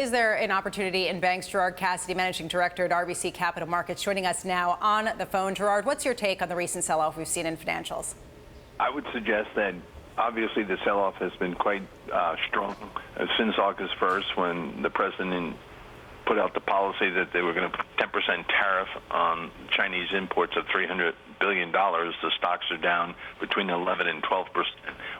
is there an opportunity in banks? Gerard Cassidy, Managing Director at RBC Capital Markets, joining us now on the phone. Gerard, what's your take on the recent sell-off we've seen in financials? I would suggest that obviously the sell-off has been quite strong since August 1st, when the president put out the policy that they were going to put 10% tariff on Chinese imports of $300 billion. The stocks are down between 11 and 12%.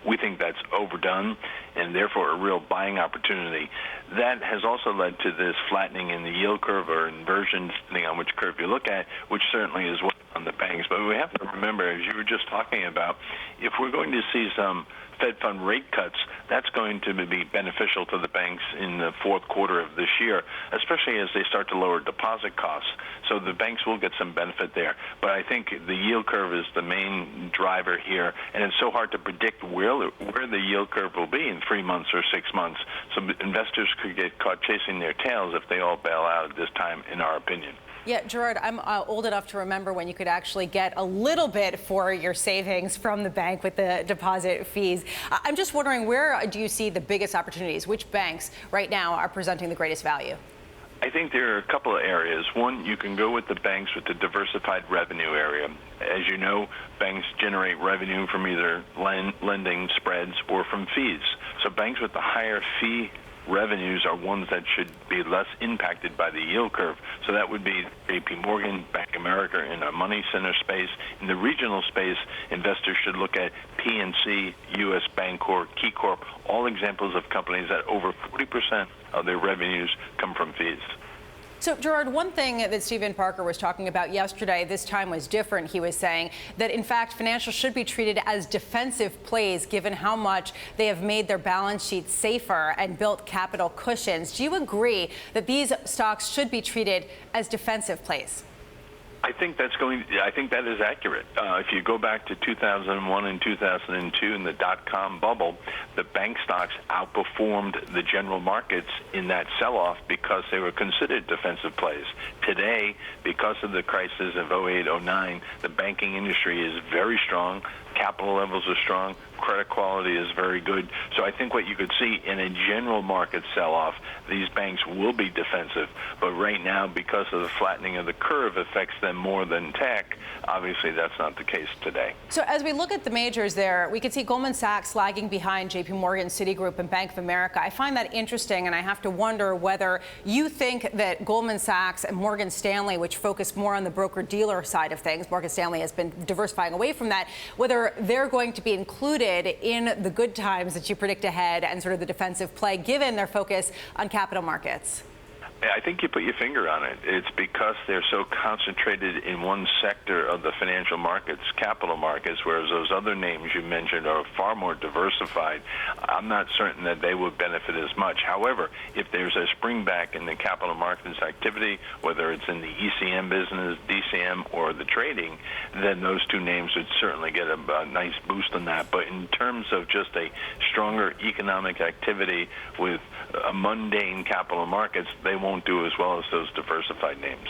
We think that's overdone and therefore a real buying opportunity. That has also led to this flattening in the yield curve, or inversion, depending on which curve you look at, which certainly is on the banks. But we have to remember, as you were just talking about, if we're going to see some Fed fund rate cuts, that's going to be beneficial to the banks in the fourth quarter of this year, especially as they start to lower deposit costs. So the banks will get some benefit there. But I think the yield curve is the main driver here, and it's so hard to predict where the yield curve will be in 3 months or 6 months. So investors could get caught chasing their tails if they all bail out at this time, in our opinion. Yeah, Gerard, I'm old enough to remember when you could actually get a little bit for your savings from the bank with the deposit fees. I'm just wondering, where do you see the biggest opportunities? Which banks right now are presenting the greatest value? I think there are a couple of areas. One, you can go with the banks with the diversified revenue area. As you know, banks generate revenue from either lending spreads or from fees. So banks with the higher fee revenues are ones that should be less impacted by the yield curve. So that would be JP Morgan, Bank of America in a money center space. In the regional space, investors should look at PNC, U.S. Bancorp, KeyCorp, all examples of companies that over 40% of their revenues come from fees. So, Gerard, one thing that Stephen Parker was talking about yesterday, this time was different. He was saying that, in fact, financials should be treated as defensive plays, given how much they have made their balance sheets safer and built capital cushions. Do you agree that these stocks should be treated as defensive plays? I think that is accurate. If you go back to 2001 and 2002 in the dot-com bubble, the bank stocks outperformed the general markets in that sell-off because they were considered defensive plays. Today, because of the crisis of 08-09, the banking industry is very strong. Capital levels are strong. Credit quality is very good. So I think what you could see in a general market sell-off, these banks will be defensive. But right now, because of the flattening of the curve affects them more than tech, obviously that's not the case today. So as we look at the majors there, we can see Goldman Sachs lagging behind JP Morgan, Citigroup, and Bank of America. I find that interesting, and I have to wonder whether you think that Goldman Sachs and Morgan Stanley, which focus more on the broker-dealer side of things, Morgan Stanley has been diversifying away from that, whether they're going to be included in the good times that you predict ahead and sort of the defensive play, given their focus on capital markets. I think you put your finger on it. It's because they're so concentrated in one sector of the financial markets, capital markets, whereas those other names you mentioned are far more diversified. I'm not certain that they would benefit as much. However, if there's a spring back in the capital markets activity, whether it's in the ECM business, DCM, or the trading, then those two names would certainly get a nice boost on that. But in terms of just a stronger economic activity with a mundane capital markets, they won't do as well as those diversified names.